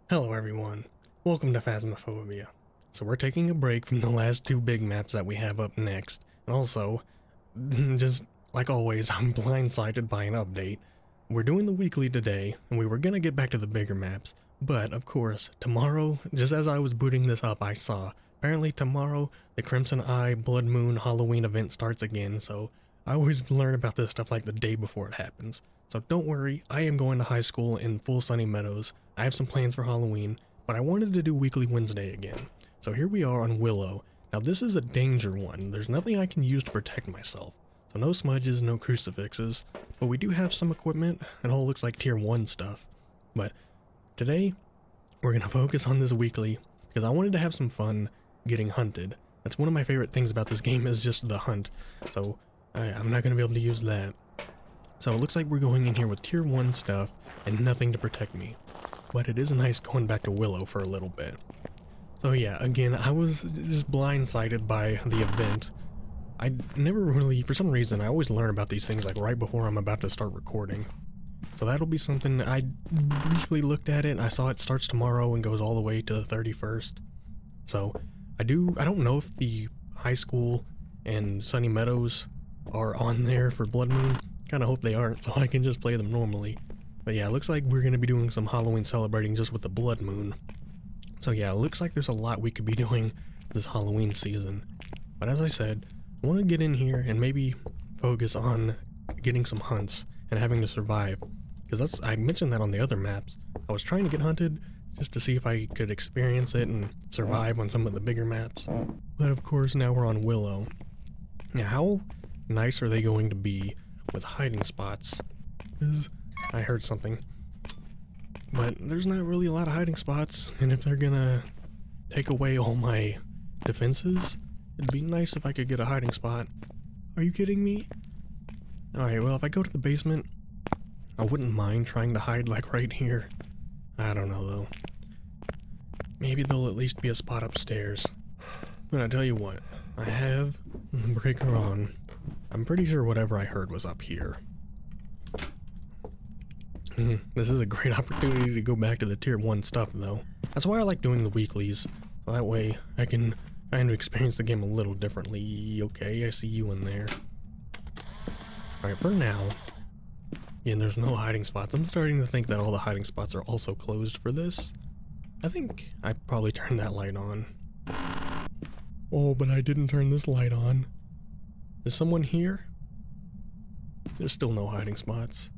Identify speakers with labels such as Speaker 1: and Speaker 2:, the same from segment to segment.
Speaker 1: Hello everyone, welcome to Phasmophobia. So we're taking a break from the last two big maps that we have up next, and also, just like always, I'm blindsided by an update. We're doing the weekly today, and we were gonna get back to the bigger maps, but of course, tomorrow, just as I was booting this up, I saw, apparently tomorrow, the Crimson Eye Blood Moon Halloween event starts again, so I always learn about this stuff like the day before it happens. So don't worry, I am going to high school in full Sunny Meadows. I have some plans for Halloween, but I wanted to do Weekly Wednesday again. So here we are on Willow. Now this is a danger one. There's nothing I can use to protect myself. So no smudges, no crucifixes, but we do have some equipment. It all looks like tier 1 stuff. But today, we're going to focus on this weekly because I wanted to have some fun getting hunted. That's one of my favorite things about this game is just the hunt. So I'm not going to be able to use that. So it looks like we're going in here with tier 1 stuff and nothing to protect me. But it is nice going back to Willow for a little bit. So yeah, again, I was just blindsided by the event. I never really, for some reason, I always learn about these things like right before I'm about to start recording. So that'll be something. I briefly looked at it, I saw it starts tomorrow and goes all the way to the 31st. So I don't know if the high school and Sunny Meadows are on there for Blood Moon. Kinda hope they aren't, so I can just play them normally. But yeah, it looks like we're gonna be doing some Halloween celebrating just with the Blood Moon. So yeah, it looks like there's a lot we could be doing this Halloween season. But as I said, I want to get in here and maybe focus on getting some hunts and having to survive. Because I mentioned that on the other maps. I was trying to get hunted just to see if I could experience it and survive on some of the bigger maps. But of course now we're on Willow. Now how nice are they going to be with hiding spots? I heard something. But there's not really a lot of hiding spots, and if they're gonna take away all my defenses, it'd be nice if I could get a hiding spot. Are you kidding me? Alright, well if I go to the basement, I wouldn't mind trying to hide like right here. I don't know though. Maybe there'll at least be a spot upstairs. But I tell you what, I have the breaker on. I'm pretty sure whatever I heard was up here. This is a great opportunity to go back to the tier 1 stuff though. That's why I like doing the weeklies. So that way I can kind of experience the game a little differently. Okay, I see you in there. Alright, for now. Yeah, there's no hiding spots. I'm starting to think that all the hiding spots are also closed for this. I think I probably turned that light on. Oh, but I didn't turn this light on. Is someone here? There's still no hiding spots.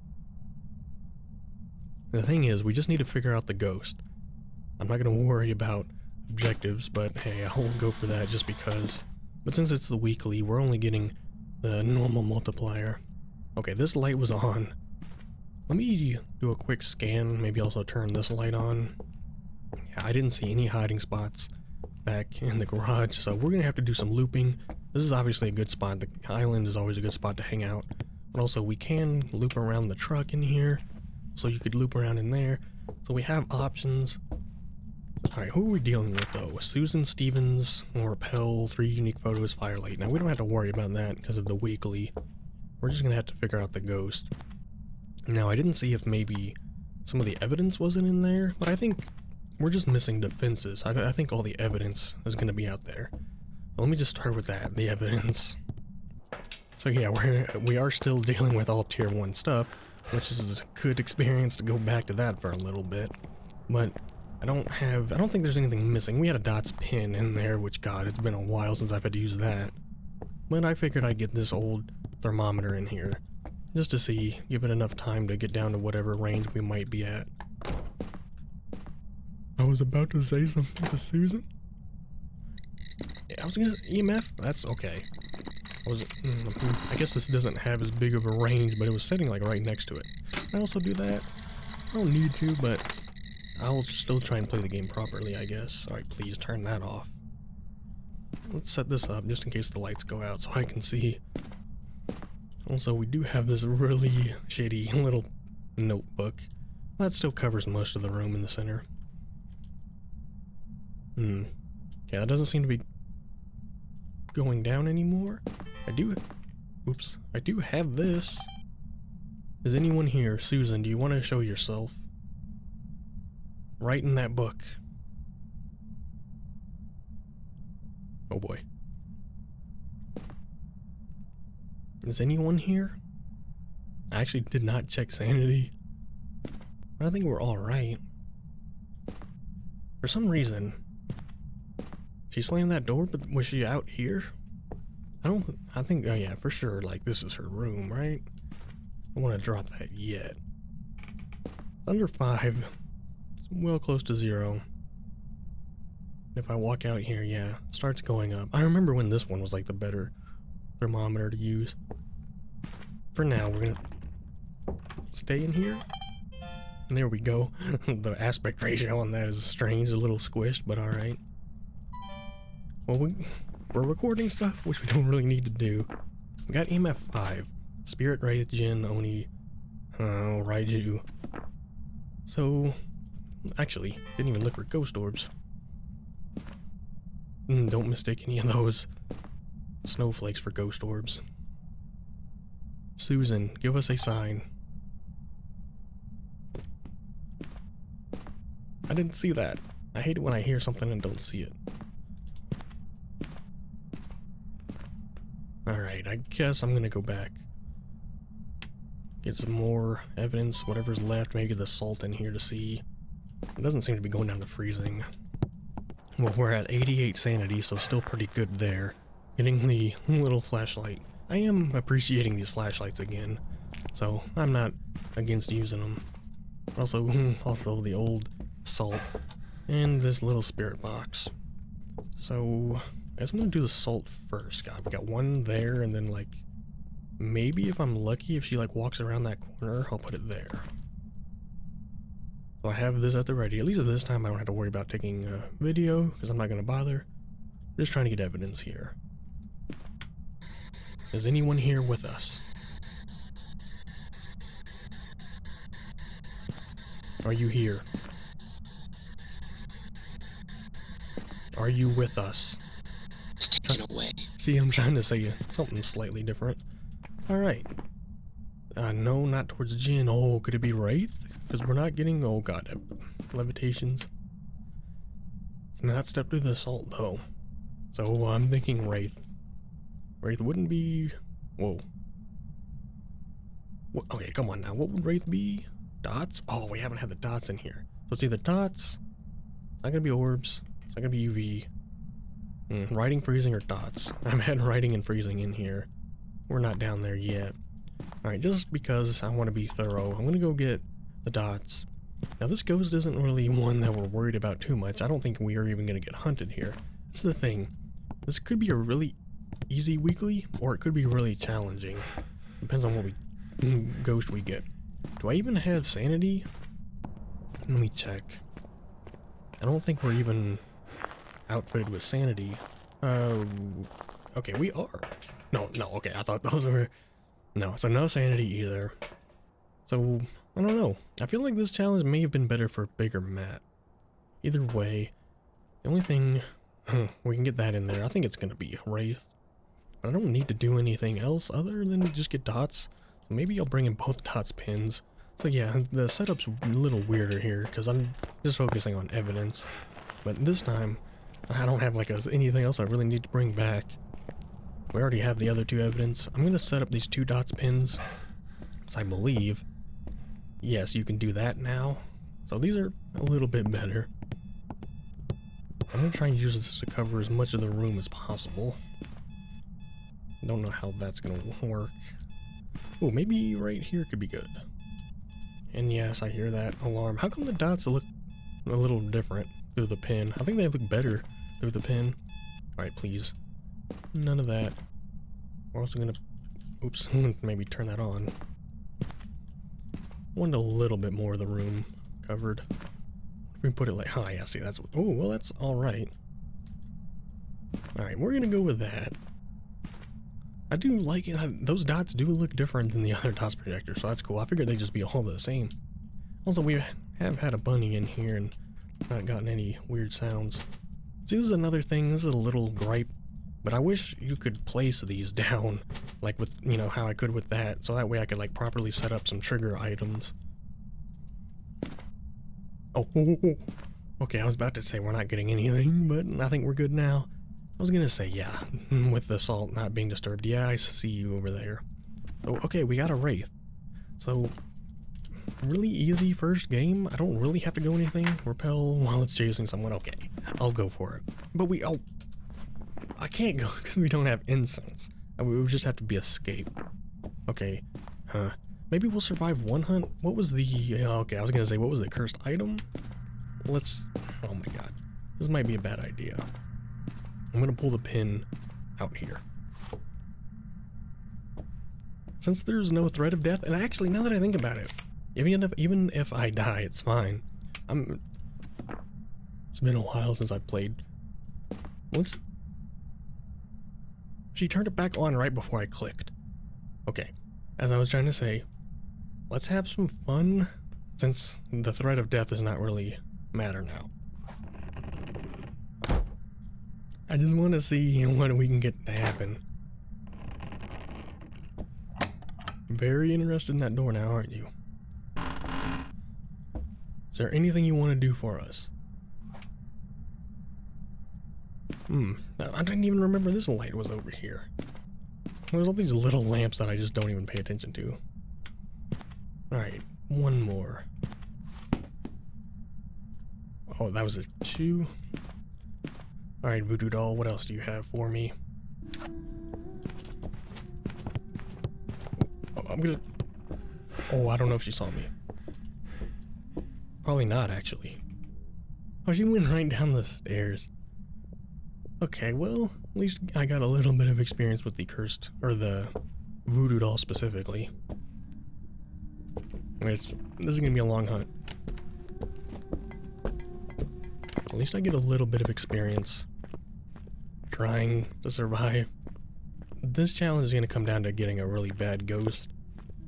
Speaker 1: The thing is, we just need to figure out the ghost. I'm not going to worry about objectives, but hey, I'll go for that just because. But since it's the weekly, we're only getting the normal multiplier. Okay, this light was on. Let me do a quick scan, maybe also turn this light on. Yeah, I didn't see any hiding spots back in the garage, so we're going to have to do some looping. This is obviously a good spot. The island is always a good spot to hang out. But also, we can loop around the truck in here. So you could loop around in there. So we have options. Alright, who are we dealing with though? Susan Stevens will repel 3 unique photos firelight. Now we don't have to worry about that because of the weekly. We're just gonna have to figure out the ghost. Now I didn't see if maybe some of the evidence wasn't in there, but I think we're just missing defenses. I think all the evidence is gonna be out there. Let me just start with that, the evidence. So yeah, we are still dealing with all tier 1 stuff, which is a good experience to go back to that for a little bit. But I don't think there's anything missing. We had a dots pin in there, which god, it's been a while since I've had to use that. But I figured I'd get this old thermometer in here, just to see, give it enough time to get down to whatever range we might be at. I was about to say something to Susan. Yeah, I was gonna EMF? That's okay. I guess this doesn't have as big of a range, but it was sitting like right next to it. Can I also do that? I don't need to, but I'll still try and play the game properly, I guess. Alright, please turn that off. Let's set this up just in case the lights go out so I can see. Also, we do have this really shitty little notebook. That still covers most of the room in the center. Yeah, that doesn't seem to be going down anymore. I do have this. Is anyone here? Susan, do you want to show yourself? right in that book. Oh boy. Is anyone here? I actually did not check sanity. But I think we're alright. For some reason, she slammed that door, but was she out here? I think, oh yeah, for sure, like, this is her room, right? I don't want to drop that yet. It's under 5. It's well close to 0. If I walk out here, yeah, it starts going up. I remember when this one was like the better thermometer to use. For now, we're gonna stay in here. And there we go. The aspect ratio on that is strange, a little squished, but alright. Well, we're recording stuff, which we don't really need to do. We got EMF 5. Spirit, Wraith, Jinn, Oni, Raiju. So, actually, didn't even look for ghost orbs. Don't mistake any of those snowflakes for ghost orbs. Susan, give us a sign. I didn't see that. I hate it when I hear something and don't see it. Alright, I guess I'm gonna go back. Get some more evidence, whatever's left, maybe the salt in here to see. It doesn't seem to be going down to freezing. Well, we're at 88 sanity, so still pretty good there. Getting the little flashlight. I am appreciating these flashlights again, so I'm not against using them. Also the old salt and this little spirit box. So I guess I'm gonna do the salt first. God, we got one there, and then like maybe if I'm lucky, if she like walks around that corner, I'll put it there. So I have this at the ready. At least at this time I don't have to worry about taking a video because I'm not gonna bother. Just trying to get evidence here. Is anyone here with us? Are you here? Are you with us?
Speaker 2: Get away.
Speaker 1: See, I'm trying to say something slightly different. Alright. No, not towards Jinn. Oh, could it be Wraith? Because we're not getting, oh god, levitations. It's not step through the salt, though. So I'm thinking Wraith. Wraith wouldn't be... Whoa. What? Okay, come on now. What would Wraith be? Dots? Oh, we haven't had the dots in here. So it's either dots, it's not gonna be orbs, it's not gonna be UV. Writing, freezing, or dots. I've had writing and freezing in here. We're not down there yet. Alright, just because I want to be thorough, I'm gonna go get the dots. Now this ghost isn't really one that we're worried about too much. I don't think we are even gonna get hunted here. That's the thing. This could be a really easy weekly, or it could be really challenging. Depends on what ghost we get. Do I even have sanity? Let me check. I don't think we're even outfitted with sanity. Okay, we are. No, okay, I thought those were... No, so no sanity either. So, I don't know. I feel like this challenge may have been better for a bigger map. Either way, the only thing... we can get that in there. I think it's gonna be Wraith. But I don't need to do anything else other than just get dots. So maybe I'll bring in both dots pins. So yeah, the setup's a little weirder here because I'm just focusing on evidence. But this time, I don't have like anything else I really need to bring back. We already have the other two evidence. I'm going to set up these 2 dots pins. So I believe, yes, you can do that now. So these are a little bit better. I'm going to try and use this to cover as much of the room as possible. Don't know how that's going to work. Oh, maybe right here could be good. And yes, I hear that alarm. How come the dots look a little different through the pin? I think they look better through the pin. Alright, please. None of that. We're also gonna... Oops, maybe turn that on. Want a little bit more of the room covered. If we put it like... Oh, yeah, see, that's... Oh, well, that's alright. Alright, we're gonna go with that. I do like it. Those dots do look different than the other dots projector, so that's cool. I figured they'd just be all the same. Also, we have had a bunny in here and not gotten any weird sounds. See, this is another thing. This is a little gripe, but I wish you could place these down, like with, you know, how I could with that, so that way I could, like, properly set up some trigger items. Oh, oh, oh, oh. Okay, I was about to say we're not getting anything, but I think we're good now. I was gonna say, yeah, with the salt not being disturbed. Yeah, I see you over there. So, okay, we got a wraith. So, really easy first game. I don't really have to go anything. Repel while it's chasing someone. Okay, I'll go for it. But I can't go because we don't have incense. We would just have to be escape. Okay, maybe we'll survive one hunt. What was the, okay, I was gonna say, what was the cursed item? Oh my god. This might be a bad idea. I'm gonna pull the pin out here. Since there's no threat of death, and actually, now that I think about it, even if I die, it's fine. It's been a while since I played. She turned it back on right before I clicked. Okay, as I was trying to say, let's have some fun, since the threat of death does not really matter now. I just want to see what we can get to happen. Very interested in that door now, aren't you? Is there anything you want to do for us? I didn't even remember this light was over here. There's all these little lamps that I just don't even pay attention to. Alright, one more. Oh, that was a shoe. Alright, Voodoo Doll, what else do you have for me? Oh, I don't know if she saw me. Probably not, actually. Oh, she went right down the stairs. Okay, well, at least I got a little bit of experience with the cursed, or the Voodoo Doll specifically. This is gonna be a long hunt. At least I get a little bit of experience trying to survive. This challenge is gonna come down to getting a really bad ghost,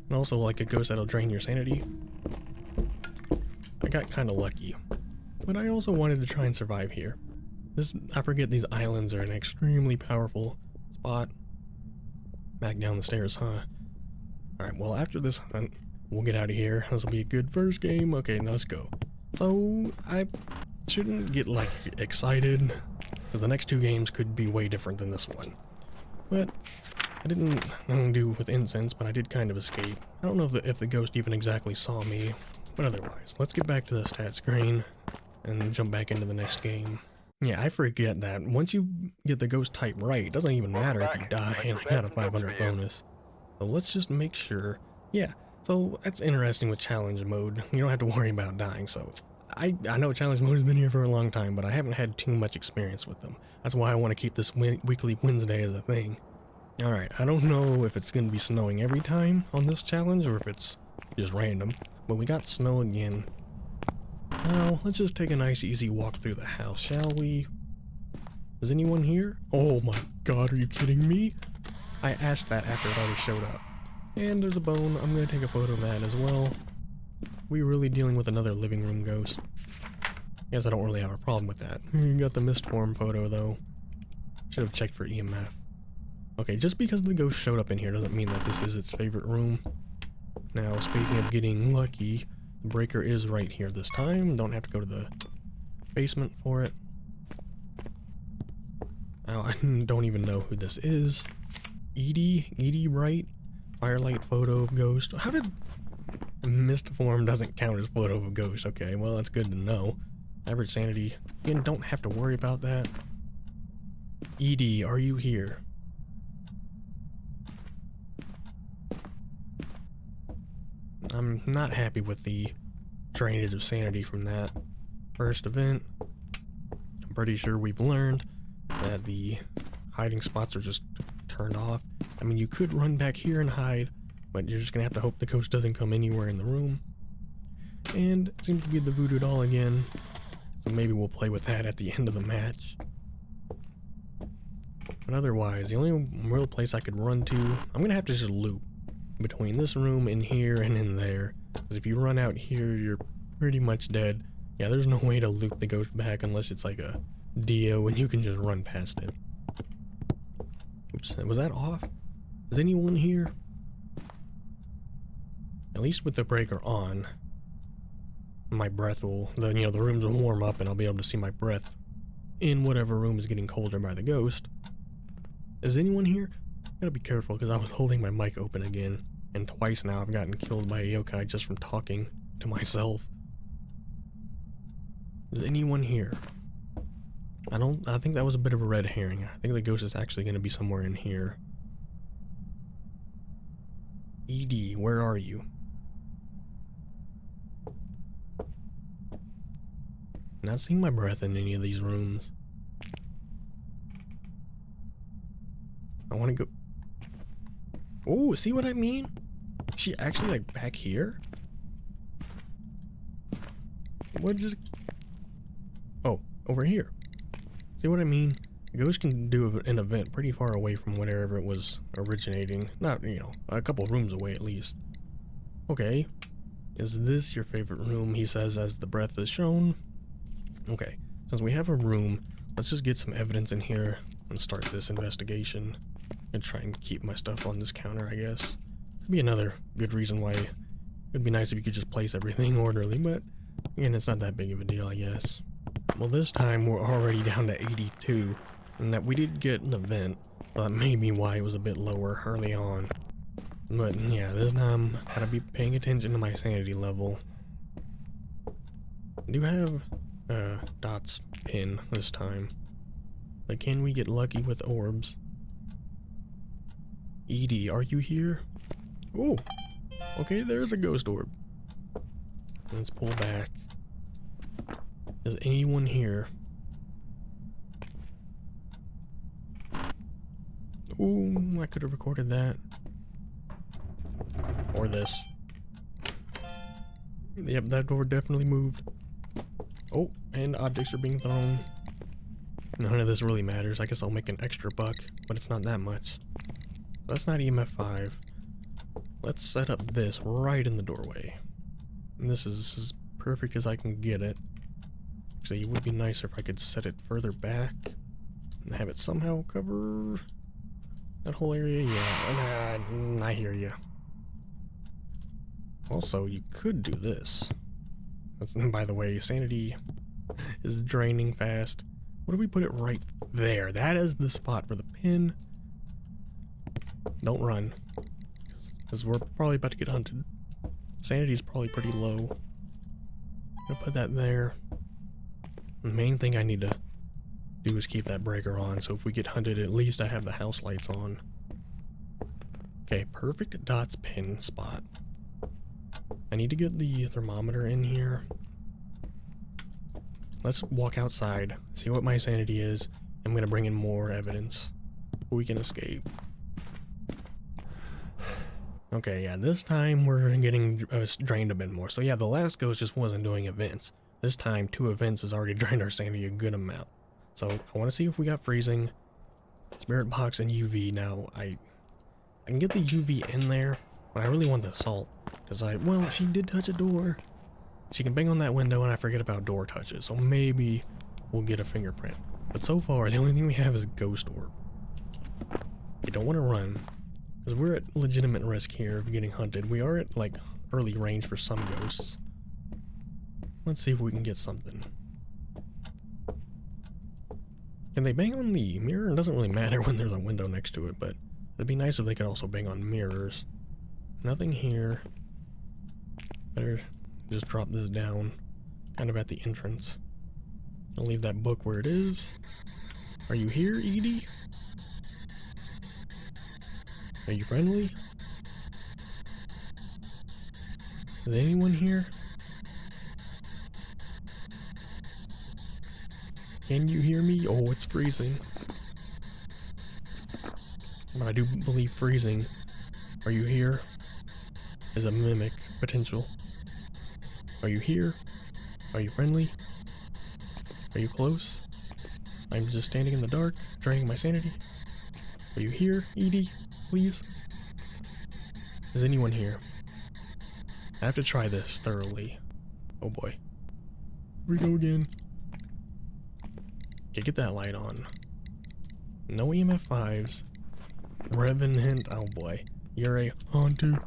Speaker 1: and also like a ghost that'll drain your sanity. I got kinda lucky, but I also wanted to try and survive here. I forget these islands are an extremely powerful spot. Back down the stairs, huh? Alright, well after this hunt, we'll get out of here. This will be a good first game. Okay, now let's go. So, I shouldn't get like excited, because the next two games could be way different than this one. But I didn't do with incense, but I did kind of escape. I don't know if the ghost even exactly saw me, but otherwise, let's get back to the stat screen and jump back into the next game. Yeah, I forget that once you get the ghost type right, it doesn't even matter if you die, and I got a 500 bonus. So let's just make sure. Yeah, so that's interesting with challenge mode. You don't have to worry about dying, so I know challenge mode has been here for a long time, but I haven't had too much experience with them. That's why I want to keep this weekly Wednesday as a thing. Alright, I don't know if it's going to be snowing every time on this challenge, or if it's just random, but we got snow again. Now, let's just take a nice easy walk through the house, shall we? Is anyone here? Oh my god, are you kidding me? I asked that after it already showed up. And there's a bone. I'm going to take a photo of that as well. We're really dealing with another living room ghost. Guess I don't really have a problem with that. You got the mist form photo though. Should have checked for EMF. Okay, just because the ghost showed up in here doesn't mean that this is its favorite room. Now, speaking of getting lucky, the breaker is right here this time. Don't have to go to the basement for it. Now, I don't even know who this is. Edie, right? Firelight photo of ghost. How did mist form doesn't count as photo of a ghost? Okay, well, that's good to know. Average sanity. Again, don't have to worry about that. Edie, are you here? I'm not happy with the drainage of sanity from that first event. I'm pretty sure we've learned that the hiding spots are just turned off. I mean, you could run back here and hide, but you're just gonna have to hope the ghost doesn't come anywhere in the room. And it seems to be the Voodoo Doll again, so maybe we'll play with that at the end of the match. But otherwise, the only real place I could run to, I'm gonna have to just loop between this room and here and in there, because if you run out here, you're pretty much dead. Yeah, there's no way to loop the ghost back unless it's like a Dio and you can just run past it. Oops, was that off? Is anyone here? At least with the breaker on. my breath will, the rooms will warm up and I'll be able to see my breath in whatever room is getting colder by the ghost. Is anyone here? Gotta be careful because I was holding my mic open again, and twice now I've gotten killed by a yokai just from talking to myself. Is anyone here? I think that was a bit of a red herring. I think the ghost is actually going to be somewhere in here. ED, where are you? Not seeing my breath in any of these rooms. I want to go... Oh, see what I mean? Is she actually like back here? What just... Oh, over here. See what I mean? A ghost can do an event pretty far away from wherever it was originating. Not, a couple rooms away at least. Okay. Is this your favorite room, he says, as the breath is shown? Okay. Since we have a room, let's just get some evidence in here and start this investigation. And try and keep my stuff on this counter, I guess. Could be another good reason why it'd be nice if you could just place everything orderly, but again, it's not that big of a deal, I guess. Well, this time we're already down to 82, and that we did get an event. That may be why it was a bit lower early on. But yeah, this time gotta be paying attention to my sanity level. I do have Dot's pin this time, but can we get lucky with orbs? Edie, are you here? Oh, okay, there's a ghost orb. Let's pull back. Is anyone here? Oh, I could have recorded that. Or this. Yep, that door definitely moved. Oh, and objects are being thrown. None of this really matters. I guess I'll make an extra buck, but it's not that much. That's not EMF 5. Let's set up this right in the doorway. And this is as perfect as I can get it. Actually, it would be nicer if I could set it further back and have it somehow cover that whole area. Yeah, I hear you. Also, you could do this. That's, by the way, sanity is draining fast. What if we put it right there? That is the spot for the pin. Don't run, because we're probably about to get hunted. Sanity's probably pretty low. I'm gonna put that there. The main thing I need to do is keep that breaker on, so if we get hunted, at least I have the house lights on. Okay, perfect Dot's pin spot. I need to get the thermometer in here. Let's walk outside, see what my sanity is. I'm gonna bring in more evidence. We can escape. Okay, yeah, this time we're getting drained a bit more. So yeah, the last ghost just wasn't doing events. This time, 2 events has already drained our sanity a good amount. So I want to see if we got freezing, spirit box, and UV. Now, I can get the UV in there, but I really want the assault. Because well, she did touch a door. She can bang on that window, and I forget about door touches. So maybe we'll get a fingerprint. But so far, the only thing we have is ghost orb. You don't want to run, because we're at legitimate risk here of getting hunted. We are at, like, early range for some ghosts. Let's see if we can get something. Can they bang on the mirror? It doesn't really matter when there's a window next to it, but it'd be nice if they could also bang on mirrors. Nothing here. Better just drop this down, kind of at the entrance. I'll leave that book where it is. Are you here, Edie? Are you friendly? Is anyone here? Can you hear me? Oh, it's freezing. But I do believe freezing. Are you here? Is a mimic potential. Are you here? Are you friendly? Are you close? I'm just standing in the dark, draining my sanity. Are you here, Edie? Please? Is anyone here? I have to try this thoroughly. Oh boy. Here we go again. Okay, get that light on. No EMF 5s. Revenant, oh boy. You're a hunter.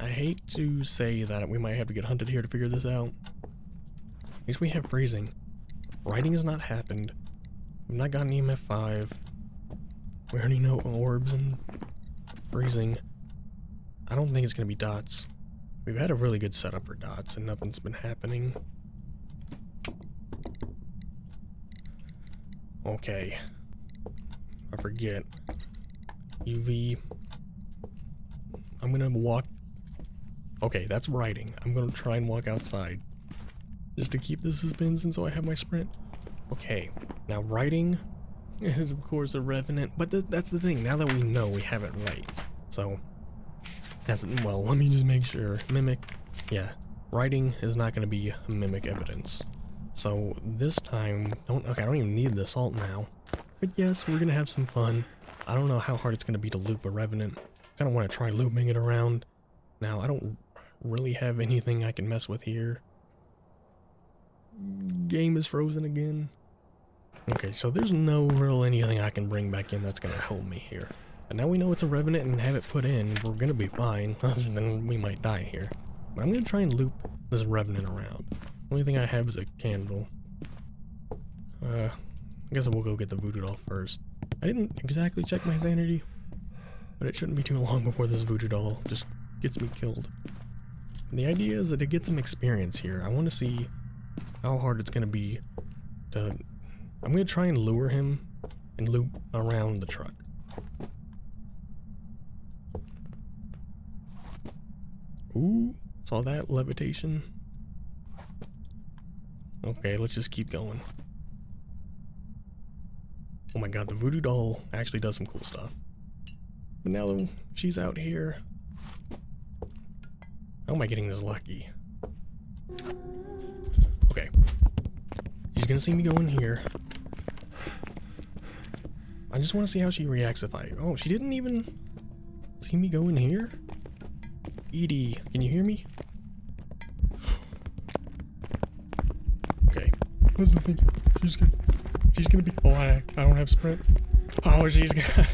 Speaker 1: I hate to say that we might have to get hunted here to figure this out. At least we have freezing. Writing has not happened. We've not gotten EMF 5. We already know orbs and freezing. I don't think it's gonna be dots. We've had a really good setup for dots and nothing's been happening. Okay. I forget. UV. I'm gonna walk. Okay, that's writing. I'm gonna try and walk outside. Just to keep the suspense and so I have my sprint. Okay, now writing is of course a revenant, but that's the thing. Now that we know, we have it right. So, well, let me just make sure. Mimic, yeah. Writing is not gonna be a mimic evidence. So this time, okay, I don't even need the assault now. But yes, we're gonna have some fun. I don't know how hard it's gonna be to loop a revenant. Kinda wanna try looping it around. Now, I don't really have anything I can mess with here. Game is frozen again. Okay, so there's no real anything I can bring back in that's gonna help me here. And now we know it's a revenant and have it put in, we're gonna be fine, other than we might die here. But I'm gonna try and loop this revenant around. The only thing I have is a candle. I guess we'll go get the voodoo doll first. I didn't exactly check my sanity, but it shouldn't be too long before this voodoo doll just gets me killed. And the idea is that to get some experience here, I want to see how hard it's going to be to... I'm going to try and lure him and loop around the truck. Ooh, saw that levitation. Okay, let's just keep going. Oh my god, the voodoo doll actually does some cool stuff. But now that she's out here... How am I getting this lucky? Okay. She's gonna see me go in here. I just want to see how she reacts if I... Oh, she didn't even see me go in here? Edie, can you hear me? Okay. That's the thing. She's gonna be... Oh, I don't have sprint. Oh, she's gonna...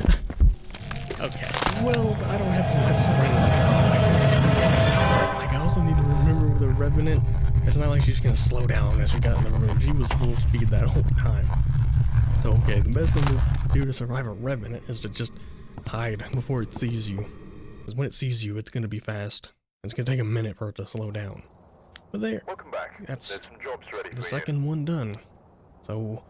Speaker 1: Okay. Well, I don't have so much sprint as I thought. Like, I also need to remember with a revenant, it's not like she's gonna slow down as she got in the room. She was full speed that whole time. So, okay, the best thing to do to survive a revenant is to just hide before it sees you. Because when it sees you, it's gonna be fast. It's gonna take a minute for it to slow down. But there.
Speaker 3: Welcome back.
Speaker 1: That's
Speaker 3: There's some jobs ready for
Speaker 1: the
Speaker 3: you.
Speaker 1: second one done. So,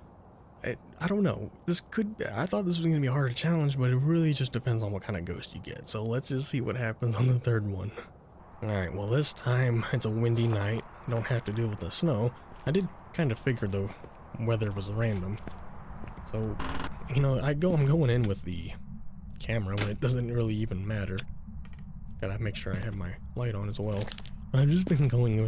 Speaker 1: I don't know. I thought this was going to be a harder challenge, but it really just depends on what kind of ghost you get. So let's just see what happens on the third one. Alright, well this time it's a windy night. Don't have to deal with the snow. I did kind of figure the weather was random. So, you know, I'm going in with the camera when it doesn't really even matter. Gotta make sure I have my light on as well. But I've just been going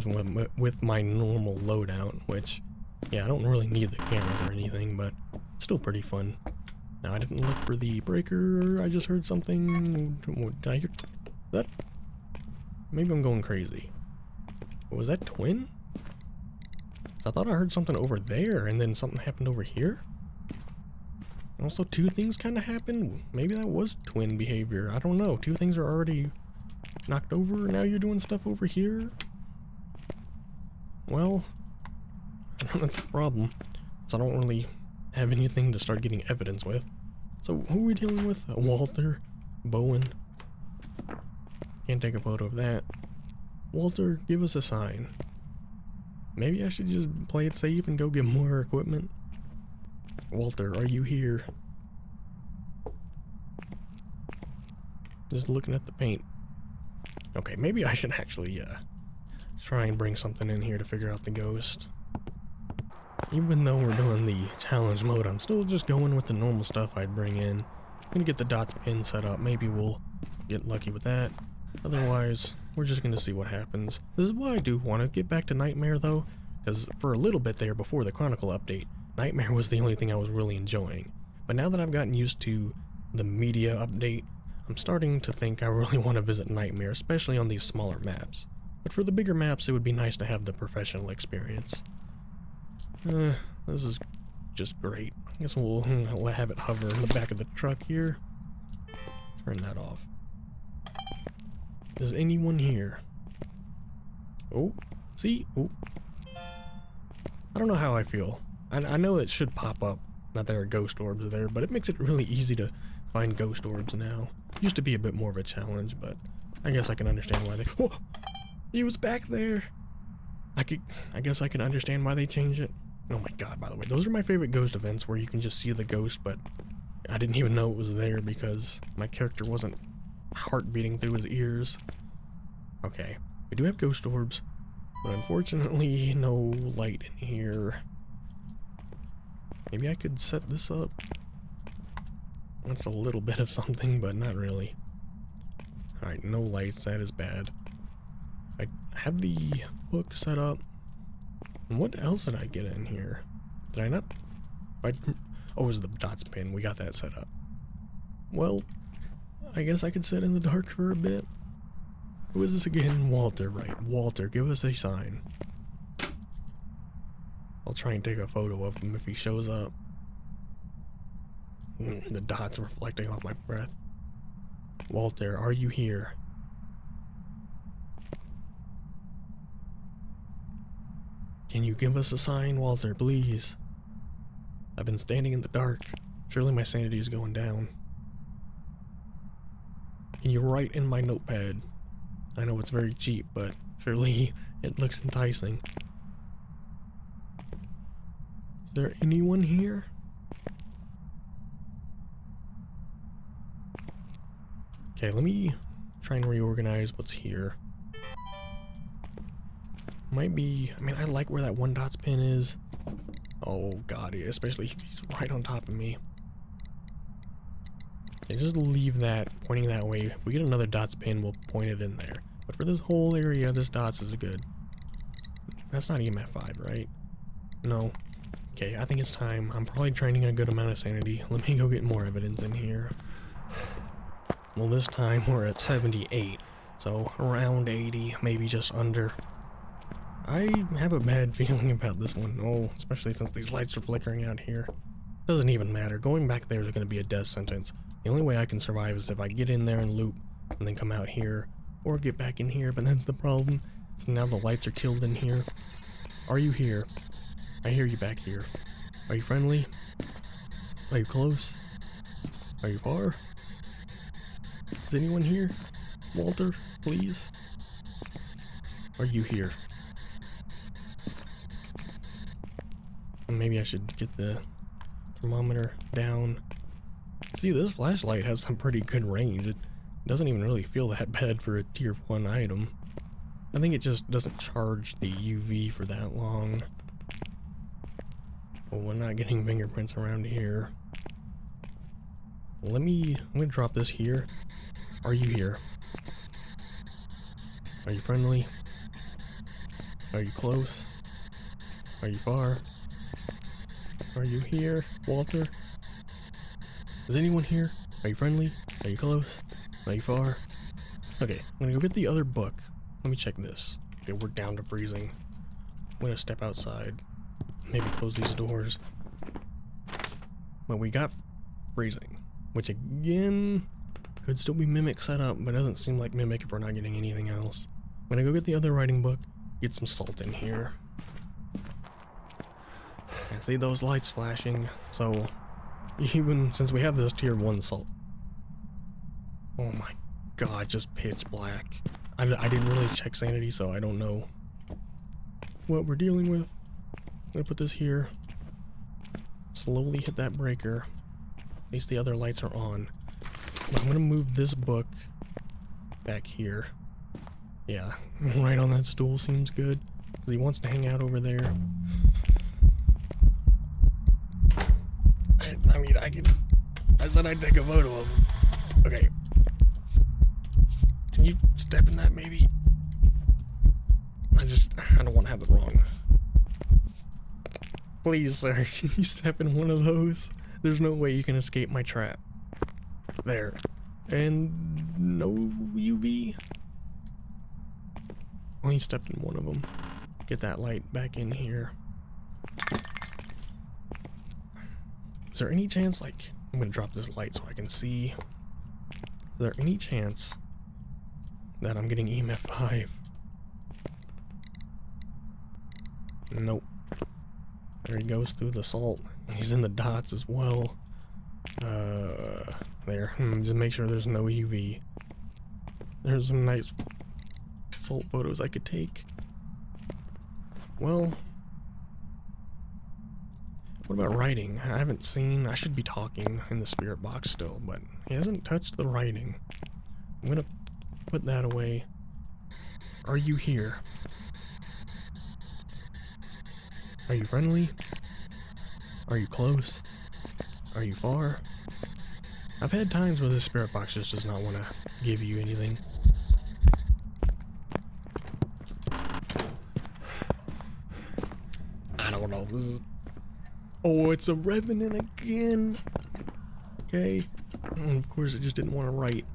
Speaker 1: with my normal loadout, which... Yeah, I don't really need the camera or anything, but it's still pretty fun. Now, I didn't look for the breaker. I just heard something. Did I hear that? Maybe I'm going crazy. Was that twin? I thought I heard something over there, and then something happened over here. Also, two things kind of happened. Maybe that was twin behavior. I don't know. Two things are already knocked over. Now you're doing stuff over here. Well... That's the problem. So I don't really have anything to start getting evidence with. So who are we dealing with? Walter? Bowen? Can't take a photo of that. Walter, give us a sign. Maybe I should just play it safe and go get more equipment. Walter, are you here? Just looking at the paint. Okay, maybe I should actually try and bring something in here to figure out the ghost. Even though we're doing the challenge mode, I'm still just going with the normal stuff I'd bring in. I'm gonna get the dots pin set up. Maybe we'll get lucky with that. Otherwise, we're just gonna see what happens. This is why I do want to get back to Nightmare though, because for a little bit there before the Chronicle update, Nightmare was the only thing I was really enjoying. But now that I've gotten used to the media update, I'm starting to think I really want to visit Nightmare, especially on these smaller maps. But for the bigger maps, it would be nice to have the professional experience. This is just great. I guess we'll have it hover in the back of the truck here. Turn that off. Is anyone here? Oh, see? Oh. I don't know how I feel. I know it should pop up that there are ghost orbs there, but it makes it really easy to find ghost orbs now. Used to be a bit more of a challenge, but I guess I can understand why they... Whoa! He was back there! I guess I can understand why they changed it. Oh my god, by the way, those are my favorite ghost events where you can just see the ghost, but I didn't even know it was there because my character wasn't heart beating through his ears. Okay, we do have ghost orbs, but unfortunately no light in here. Maybe I could set this up. That's a little bit of something, but not really. Alright, no lights, that is bad. I have the book set up. And what else did I get in here? Did I not? Oh, it was the dots pin. We got that set up. Well, I guess I could sit in the dark for a bit. Who is this again? Walter, right. Walter, give us a sign. I'll try and take a photo of him if he shows up. The dots reflecting off my breath. Walter, are you here? Can you give us a sign, Walter, please? I've been standing in the dark. Surely my sanity is going down. Can you write in my notepad? I know it's very cheap, but surely it looks enticing. Is there anyone here? Okay, let me try and reorganize what's here. Might be, I mean, I like where that one dots pin is. Oh god, especially if he's right on top of me. Okay, just leave that pointing that way. If we get another dots pin, we'll point it in there. But for this whole area, this dots is good. That's not EMF 5, right? No. Okay, I think it's time. I'm probably training a good amount of sanity. Let me go get more evidence in here. Well, this time we're at 78, so around 80, maybe just under. I have a bad feeling about this one. Oh, especially since these lights are flickering out here. Doesn't even matter. Going back there is going to be a death sentence. The only way I can survive is if I get in there and loop, and then come out here, or get back in here, but that's the problem. So now the lights are killed in here. Are you here? I hear you back here. Are you friendly? Are you close? Are you far? Is anyone here? Walter, please? Are you here? Maybe I should get the thermometer down. See, this flashlight has some pretty good range. It doesn't even really feel that bad for a tier 1 item. I think it just doesn't charge the UV for that long. Well, we're not getting fingerprints around here. I'm gonna drop this here. Are you here? Are you friendly? Are you close? Are you far? Are you here, Walter? Is anyone here? Are you friendly? Are you close? Are you far? Okay, I'm gonna go get the other book. Let me check this. Okay, we're down to freezing. I'm gonna step outside. Maybe close these doors. But we got freezing, which again could still be Mimic set up, but doesn't seem like Mimic if we're not getting anything else. I'm gonna go get the other writing book, get some salt in here. I see those lights flashing, so even since we have this tier 1 salt. Oh my god, just pitch black. I didn't really check sanity, so I don't know what we're dealing with. I'm gonna put this here. Slowly hit that breaker. At least the other lights are on. But I'm gonna move this book back here. Yeah, right on that stool seems good. Because he wants to hang out over there. I mean, I said I'd take a photo of him. Okay. Can you step in that maybe? I don't want to have it wrong. Please, sir, can you step in one of those? There's no way you can escape my trap. There. And no UV? Only stepped in one of them. Get that light back in here. Is there any chance, like, I'm gonna drop this light so I can see. Is there any chance that I'm getting EMF 5. Nope. There he goes through the salt. He's in the dots as well. There. Just make sure there's no UV. There's some nice salt photos I could take. Well, what about writing? I haven't seen. I should be talking in the spirit box still, but he hasn't touched the writing. I'm gonna put that away. Are you here? Are you friendly? Are you close? Are you far? I've had times where this spirit box just does not want to give you anything. I don't know. This is... Oh, it's a revenant again. Okay. And of course, it just didn't want to write.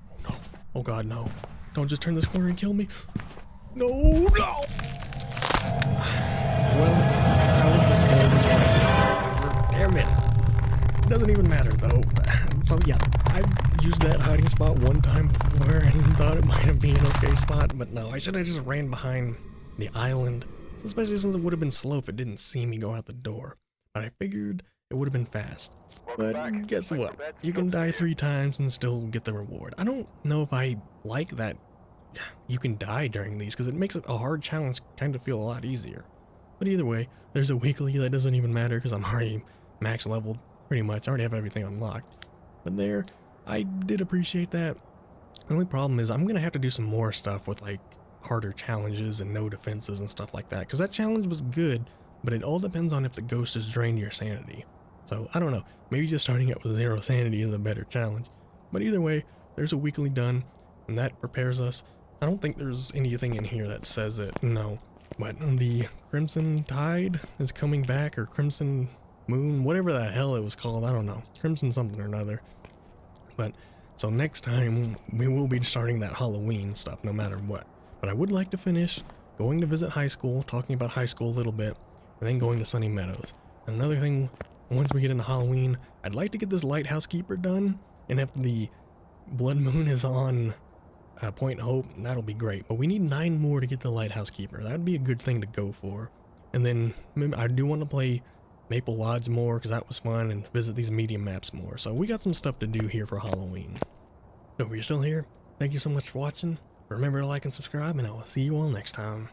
Speaker 1: Oh no. Oh god, no. Don't just turn this corner and kill me. No, no! Well, that was the slowest one ever. Damn it. It doesn't even matter though. So yeah, I used that hiding spot one time before and thought it might have been an okay spot, but no, I should have just ran behind the island. Especially since it would have been slow if it didn't see me go out the door. But I figured it would have been fast. But guess what? You can die 3 times and still get the reward. I don't know if I like that you can die during these, because it makes a hard challenge kind of feel a lot easier. But either way, there's a weekly that doesn't even matter because I'm already max leveled pretty much. I already have everything unlocked. But there, I did appreciate that. The only problem is I'm going to have to do some more stuff with like harder challenges and no defenses and stuff like that, because that challenge was good, but it all depends on if the ghost has drained your sanity. So I don't know, maybe just starting out with 0 sanity is a better challenge. But either way, there's a weekly done, and that prepares us. I don't think there's anything in here that says it, no. But the Crimson Tide is coming back, or Crimson Moon, whatever the hell it was called, I don't know. Crimson something or another. But, so next time, we will be starting that Halloween stuff, no matter what. But I would like to finish going to visit high school, talking about high school a little bit, and then going to Sunny Meadows. And another thing, once we get into Halloween, I'd like to get this Lighthouse Keeper done, and if the Blood Moon is on Point Hope, that'll be great. But we need 9 more to get the Lighthouse Keeper. That'd be a good thing to go for. And then I do want to play Maple Lodge more, because that was fun, and visit these medium maps more. So we got some stuff to do here for Halloween. So if you're still here, thank you so much for watching. Remember to like and subscribe, and I will see you all next time.